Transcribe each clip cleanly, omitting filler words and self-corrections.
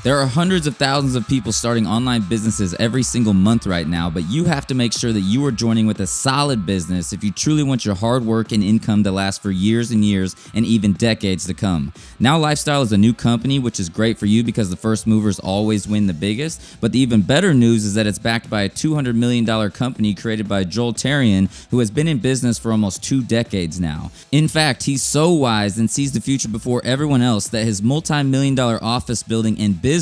There are hundreds of thousands of people starting online businesses every single month right now, but you have to make sure that you are joining with a solid business if you truly want your hard work and income to last for years and years and even decades to come. Now Lifestyle is a new company, which is great for you because the first movers always win the biggest, but the even better news is that it's backed by a $200 million company created by Joel Terrian, who has been in business for almost 2 decades now. In fact, he's so wise and sees the future before everyone else that his multi-million-dollar office building and business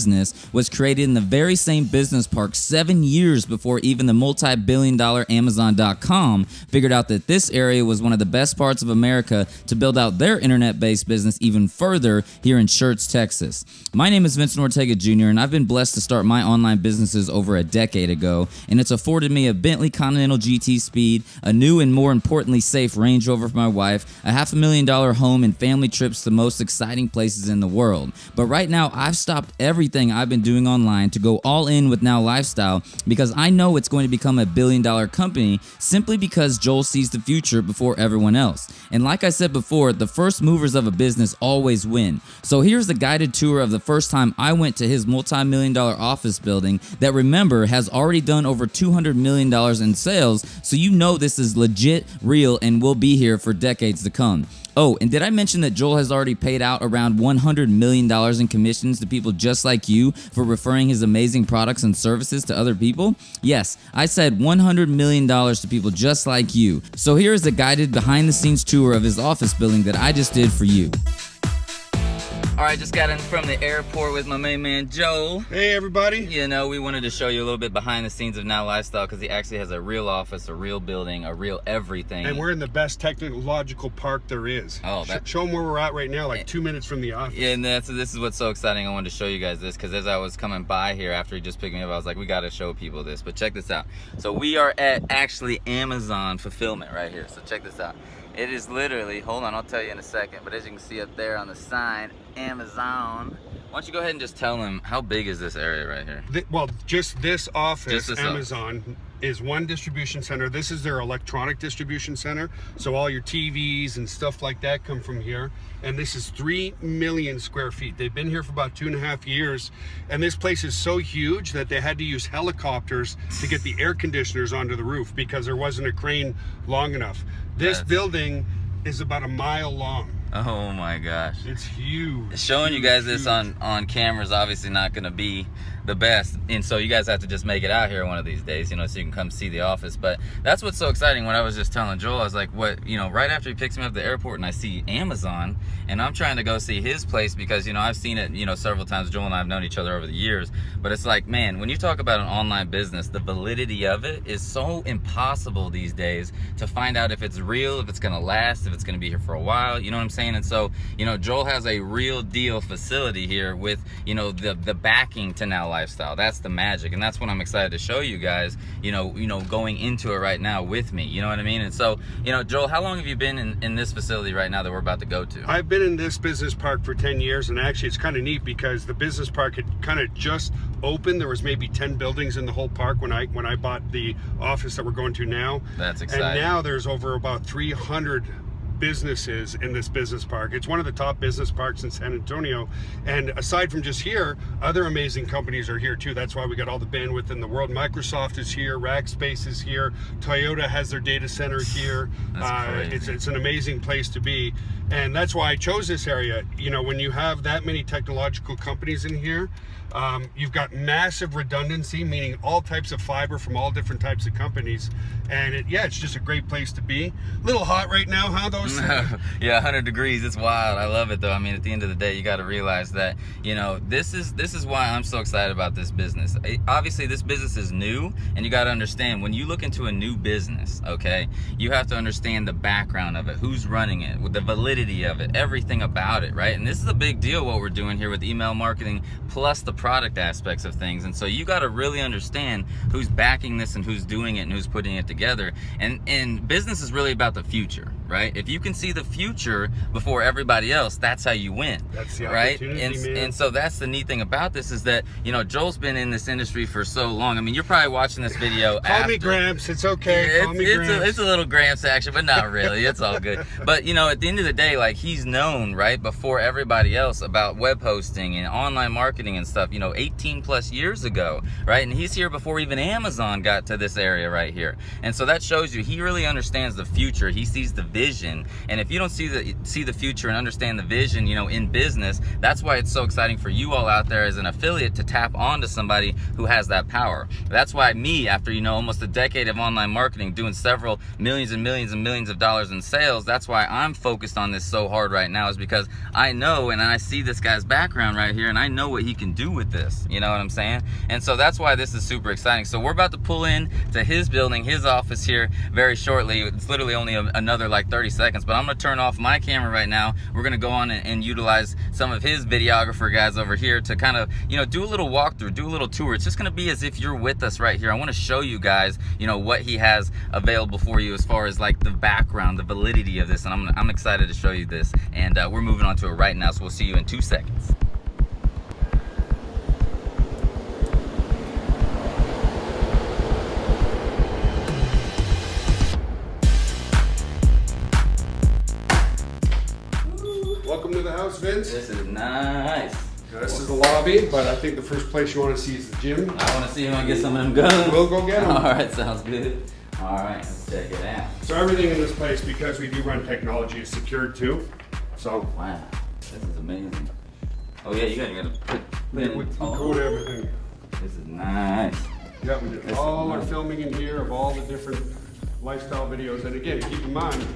was created in the very same business park 7 years before even the multi-billion-dollar Amazon.com figured out that this area was one of the best parts of America to build out their internet-based business even further here in Schertz, Texas. My name is Vincent Ortega Jr., and I've been blessed to start my online businesses over a decade ago, and it's afforded me a Bentley Continental GT Speed, a new and more importantly safe Range Rover for my wife, a $500,000 home, and family trips to the most exciting places in the world. But right now, I've stopped everything I've been doing online to go all in with Now Lifestyle because I know it's going to become a billion-dollar company simply because Joel sees the future before everyone else. And like I said before, the first movers of a business always win. So here's the guided tour of the first time I went to his multi-million-dollar office building that, remember, has already done over $200 million in sales, so you know this is legit, real, and will be here for decades to come. Oh, and did I mention that Joel has already paid out around $100 million in commissions to people just like you for referring his amazing products and services to other people? Yes, I said $100 million to people just like you. So here is a guided behind-the-scenes tour of his office building that I just did for you. All right, just got in from the airport with my main man, Joel. Hey, everybody. You know, we wanted to show you a litw bit behind the scenes of Now Lifestyle because he actually has a real office, a real building, a real everything. And we're in the best technological park there is. Oh, show them where we're at right now, like 2 minutes from the office. Yeah, and this is what's so exciting. I wanted to show you guys this because as I was coming by here after he just picked me up, I was like, we got to show people this. But check this out. So we are at actually Amazon fulfillment right here. So check this out. It is literally, hold on, I'll tell you in a second, but as you can see up there on the sign, Amazon. Why don't you go ahead and just tell them, how big is this area right here? Well, just this office, Just this Amazon, is one distribution center. This is their electronic distribution center. So all your TVs and stuff like that come from here. And this is 3 million square feet. They've been here for about 2.5 years. And this place is so huge that they had to use helicopters to get the air conditioners onto the roof because there wasn't a crane long enough. This building is about 1 mile long. Oh my gosh. It's huge. Showing you guys this on camera is obviously not going to be the best, and so you guys have to just make it out here one of these days, you know, so you can come see the office. But that's what's so exciting. When I was just telling Joel, I was like, what, you know, right after he picks me up at the airport and I see Amazon, and I'm trying to go see his place because, you know, I've seen it, you know, several times. Joel and I have known each other over the years, but it's like, man, when you talk about an online business, the validity of it is so impossible these days to find out if it's real, if it's going to last, if it's going to be here for a while, you know what I'm saying? And so, you know, Joel has a real deal facility here with, you know, the backing to Now Lifestyle. That's the magic, and that's what I'm excited to show you guys, you know, going into it right now with me, you know what I mean? And so, you know, Joel, how long have you been in this facility right now that we're about to go to? I've been in this business park for 10 years, and actually it's kind of neat because the business park had kind of just opened. There was maybe 10 buildings in the whole park when I bought the office that we're going to now. That's exciting. And now there's over about 300 businesses in this business park. It's one of the top business parks in San Antonio, and aside from just here, other amazing companies are here too. That's why we got all the bandwidth in the world. Microsoft is here, Rackspace is here, Toyota has their data center here. It's an amazing place to be, and that's why I chose this area. You know, when you have that many technological companies in here, you've got massive redundancy, meaning all types of fiber from all different types of companies, and it's just a great place to be. A little hot right now, huh? Yeah, 100 degrees. It's wild. I love it though. I mean, at the end of the day, you got to realize that, you know, this is why I'm so excited about this business. Obviously, this business is new, and you got to understand when you look into a new business, okay, you have to understand the background of it, who's running it, with the validity of it, everything about it, right? And this is a big deal what we're doing here with email marketing plus the product aspects of things. And so you got to really understand who's backing this and who's doing it and who's putting it together. And business is really about the future, right? If you can see the future before everybody else, that's how you win. That's the right? opportunity, man. And so that's the neat thing about this is that, you know, Joel's been in this industry for so long. I mean, you're probably watching this video Call me Gramps, it's okay. Yeah, Call me Gramps. It's a little Gramps action, but not really. It's all good. But, you know, at the end of the day, like, he's known, right, before everybody else about web hosting and online marketing marketing and stuff, 18 plus years ago, right? And he's here before even Amazon got to this area right here. And so that shows you he really understands the future. He sees the vision. And if you don't see the future and understand the vision, in business, that's why it's so exciting for you all out there as an affiliate to tap onto somebody who has that power. That's why me, after, almost a decade of online marketing, doing several millions and millions and millions of dollars in sales, that's why I'm focused on this so hard right now, is because I know and I see this guy's background right here and I know what he can do with this. You know what I'm saying? And so that's why this is super exciting. So we're about to pull in to his building, his office here very shortly. It's literally only another like 30 seconds, but I'm gonna turn off my camera right now. We're gonna go on and utilize some of his videographer guys over here to kind of, do a little walkthrough, do a little tour. It's just gonna be as if you're with us right here. I wanna show you guys, what he has available for you as far as like the background, the validity of this. And I'm excited to show you this. And we're moving on to it right now. So we'll see you in 2 seconds. Welcome to the house, Vince. This is nice. This is the lobby, but I think the first place you want to see is the gym. I want to see him and get some of them guns. We'll go get them. All right, sounds good. All right, let's check it out. So everything in this place, because we do run technology, is secured too. So wow, this is amazing. Oh yeah, you gotta put we code everything. This is nice. Yeah, we did all our filming in here of all the different lifestyle videos. And again, keep in mind,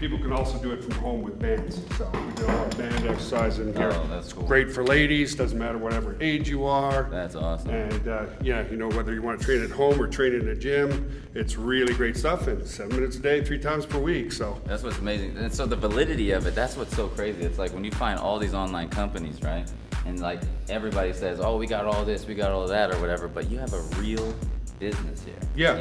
people can also do it from home with bands. So we do a lot of band exercise in here. Oh, that's cool. Great for ladies, doesn't matter whatever age you are. That's awesome. And yeah, whether you want to train at home or train in a gym, it's really great stuff. And 7 minutes a day, 3 times per week. So that's what's amazing. And so the validity of it, that's what's so crazy. It's like when you find all these online companies, right? And like everybody says, oh, we got all this, we got all that or whatever, but you have a real business here. Yeah,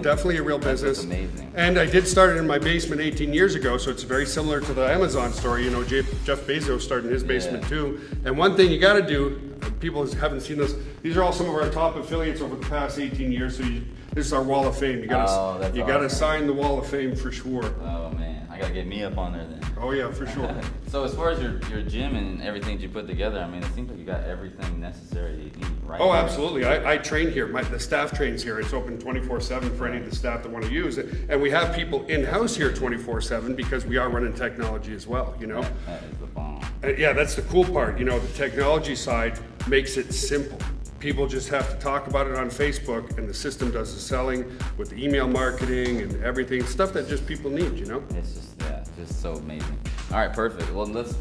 definitely a real business. That's amazing. And I did start it in my basement 18 years ago, so it's very similar to the Amazon story. Jeff Bezos started in his basement too. And one thing you got to do, people haven't seen this, these are all some of our top affiliates over the past 18 years. So this is our wall of fame. You got to sign the wall of fame for sure. Oh man, I got to get me up on there then. Oh yeah, for sure. So as far as your gym and everything that you put together, I mean, it seems like you got everything necessary you need right Oh, here. absolutely. I train here. The staff trains here. It's open 24/7 for any of the staff that want to use it. And we have people in-house here 24/7 because we are running technology as well, That is the bomb. Yeah, that's the cool part. The technology side makes it simple. People just have to talk about it on Facebook, and the system does the selling with the email marketing and everything, stuff that just people need, It's just so amazing. All right, perfect. Well, let's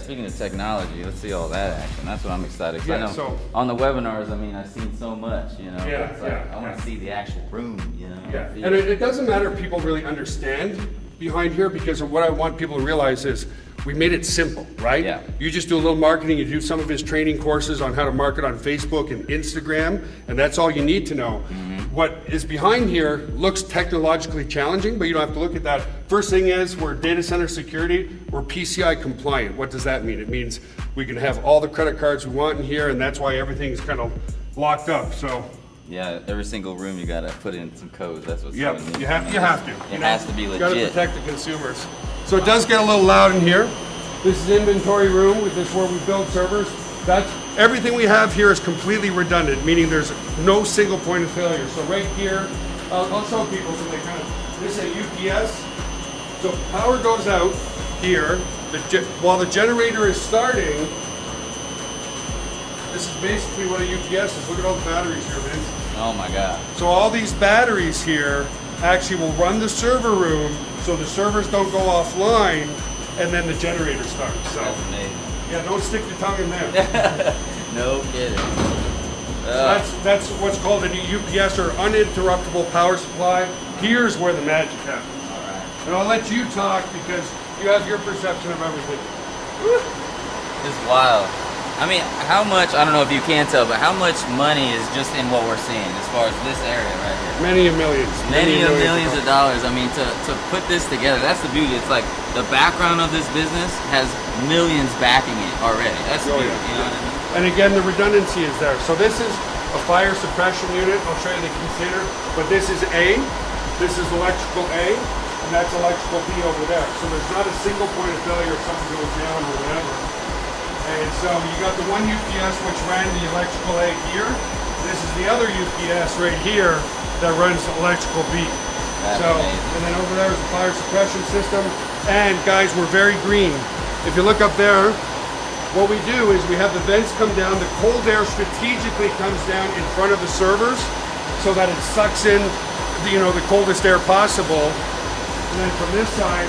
speaking of technology, let's see all that action. That's what I'm excited. Yeah, I know so on the webinars, I mean, I've seen so much, Yeah, it's like, I want to see the actual room, Yeah, and it doesn't matter if people really understand behind here, because what I want people to realize is we made it simple, right? Yeah. You just do a little marketing, you do some of his training courses on how to market on Facebook and Instagram, and that's all you need to know. What is behind here looks technologically challenging, but you don't have to look at that. First thing is, we're data center security, we're PCI compliant. What does that mean? It means we can have all the credit cards we want in here, and that's why everything's kind of locked up. So yeah, every single room you gotta put in some codes. That's what's yep, so neat. you have to. It has to be legit. You gotta protect the consumers. So it does get a little loud in here. This is inventory room. This is where we build servers. Everything we have here is completely redundant, meaning there's no single point of failure. So right here, I'll show people so they this is a UPS. So power goes out here. While the generator is starting, this is basically what a UPS is. Look at all the batteries here, Vince. Oh my God. So all these batteries here actually will run the server room so the servers don't go offline, and then the generator starts. So That's amazing. yeah, don't stick your tongue in there. No kidding. That's what's called a UPS, or uninterruptible power supply. Here's where the magic happens. All right. And I'll let you talk because you have your perception of everything. It's wild. I mean, how much, I don't know if you can tell, but how much money is just in what we're seeing as far as this area right here? Many millions. Many millions of dollars. I mean, to put this together, that's the beauty. It's like the background of this business has millions backing it already. That's the beauty, you know what I mean? And again, the redundancy is there. So this is a fire suppression unit. I'll show you the container. But this is A, this is electrical A, and that's electrical B over there. So there's not a single point of failure if something goes down or whatever. And so you got the one UPS which ran the electrical A here. This is the other UPS right here that runs electrical B. That's so, amazing. and then over there is the fire suppression system. And guys, we're very green. If you look up there, what we do is we have the vents come down. The cold air strategically comes down in front of the servers so that it sucks in the coldest air possible. And then from this side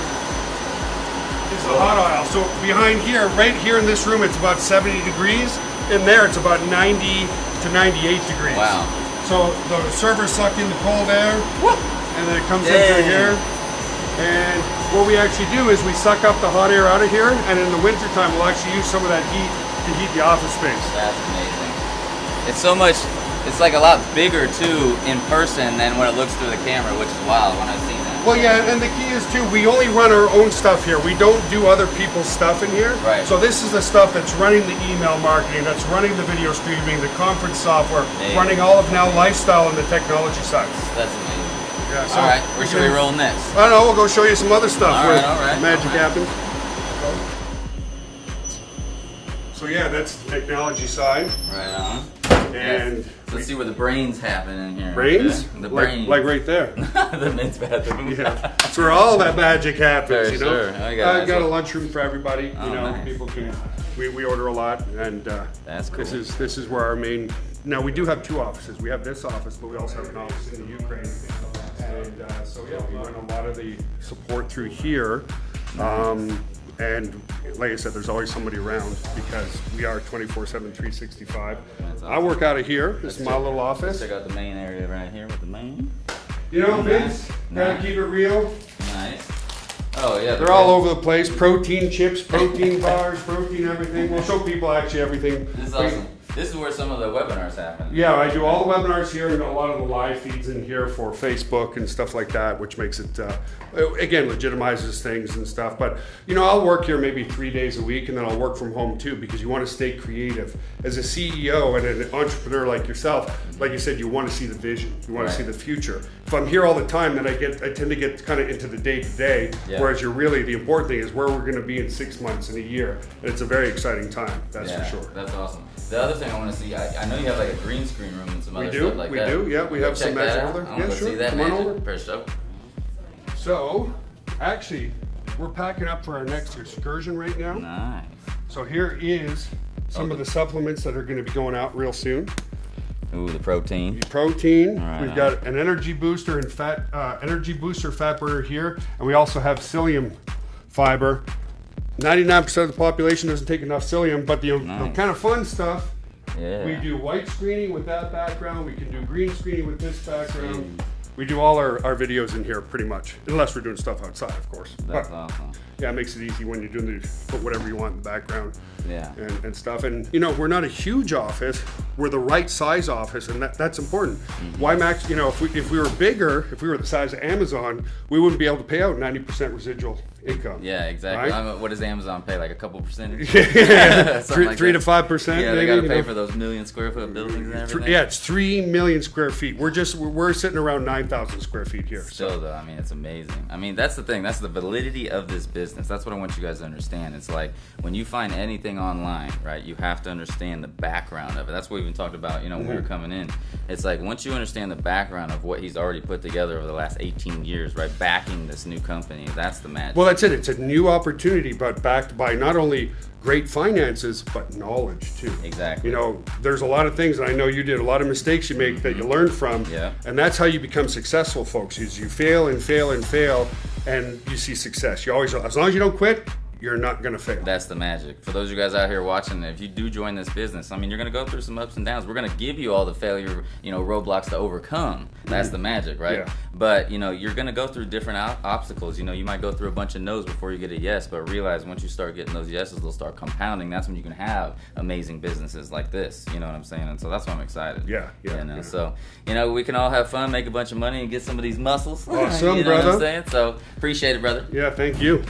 is the hot aisle. So behind here, right here in this room, it's about 70 degrees. In there, it's about 90 to 98 degrees. Wow. So the servers suck in the cold air, and then it comes into here. And what we actually do is we suck up the hot air out of here, and in the wintertime, we'll actually use some of that heat to heat the office space. That's amazing. It's so much, it's like a lot bigger too in person than when it looks through the camera, which is wild when I see that. Well, yeah, and the key is too, we only run our own stuff here. We don't do other people's stuff in here. Right. So this is the stuff that's running the email marketing, that's running the video streaming, the conference software, running all of now lifestyle and the technology side. That's amazing. Yeah, so all right, where should we roll next? I don't know, we'll go show you some other stuff All where right, magic all right. happens. So yeah, that's the technology side. Right on. And yes. Let's see where the brains happen in here. brains? Okay? The brains. Like right there. The men's bathroom. Yeah, that's where all that magic happens, For you know. sure. I got a lunchroom for everybody. Oh, you know, nice. people can. We order a lot, and That's cool. This is where our main. Now we do have two offices. We have this office, but we also have an office in the Ukraine. And so yeah, we run a lot of the support through here. And like I said, there's always somebody around because we are 24/7, 365. That's I work out of here. This is my little office. Check out the main area right here with the main. You know, Vince, gotta keep it real. Nice. Oh yeah. They're all over the place. Protein chips, protein bars, protein everything. We'll show people actually everything. This is awesome. This is where some of the webinars happen. Yeah, I do all the webinars here and a lot of the live feeds in here for Facebook and stuff like that, which makes it, again, legitimizes things and stuff. But, you know, I'll work here maybe 3 days a week and then I'll work from home too because you want to stay creative. As a CEO and an entrepreneur like yourself, like you said, you want to see the vision. You want to see the future. If I'm here all the time, then I tend to get kind of into the day-to-day, whereas the important thing is where we're going to be in 6 months, in a year. And it's a very exciting time, that's for sure. That's awesome. The other thing I want to see, I know you have like a green screen room and some other stuff like that. We do, yeah. We have some magic over there. I want to see that Come on magic. over. First up. So, actually, we're packing up for our next excursion right now. Nice. So here is some of the supplements that are going to be going out real soon. Ooh, the protein. Protein. Right. We've got an energy booster and fat burner here, and we also have psyllium fiber. 99% of the population doesn't take enough psyllium, but the kind of fun stuff. Yeah. We do white screening with that background. We can do green screening with this background. We do all our videos in here pretty much, unless we're doing stuff outside, of course. That's But, awesome. yeah, it makes it easy when you're doing put whatever you want in the background. Yeah. And stuff. And you know, we're not a huge office. We're the right size office, and that's important. Why max? You know, if we were bigger, if we were the size of Amazon, we wouldn't be able to pay out 90% residual income. Yeah, exactly. Right? What does Amazon pay? Like a couple percentage? Yeah, Something like 3 that. to 5%. Yeah, they maybe, got to you pay know. for those million square foot buildings and everything. Yeah, it's 3 million square feet. We're sitting around 9,000 square feet here. Still though, I mean, it's amazing. I mean, that's the thing. That's the validity of this business. That's what I want you guys to understand. It's like when you find anything online, right, you have to understand the background of it. That's what we even talked about, you know, when we were coming in. It's like once you understand the background of what he's already put together over the last 18 years, right, backing this new company, that's the magic. Well, that's it. It's a new opportunity, but backed by not only great finances, but knowledge too. Exactly. You know, there's a lot of things, and I know you did a lot of mistakes you make that you learn from. Yeah. And that's how you become successful, folks. Is you fail and fail and fail, and you see success. You always, as long as you don't quit, you're not going to fail. That's the magic. For those of you guys out here watching, if you do join this business, I mean, you're going to go through some ups and downs. We're going to give you all the failure, you know, roadblocks to overcome. That's the magic, right? Yeah. But, you know, you're going to go through different obstacles. You know, you might go through a bunch of no's before you get a yes, but realize once you start getting those yeses, they'll start compounding. That's when you can have amazing businesses like this. You know what I'm saying? And so that's why I'm excited. Yeah. You know, so, you know, we can all have fun, make a bunch of money, and get some of these muscles. Awesome, you know brother. what I'm saying? So, appreciate it, brother. Yeah, thank you.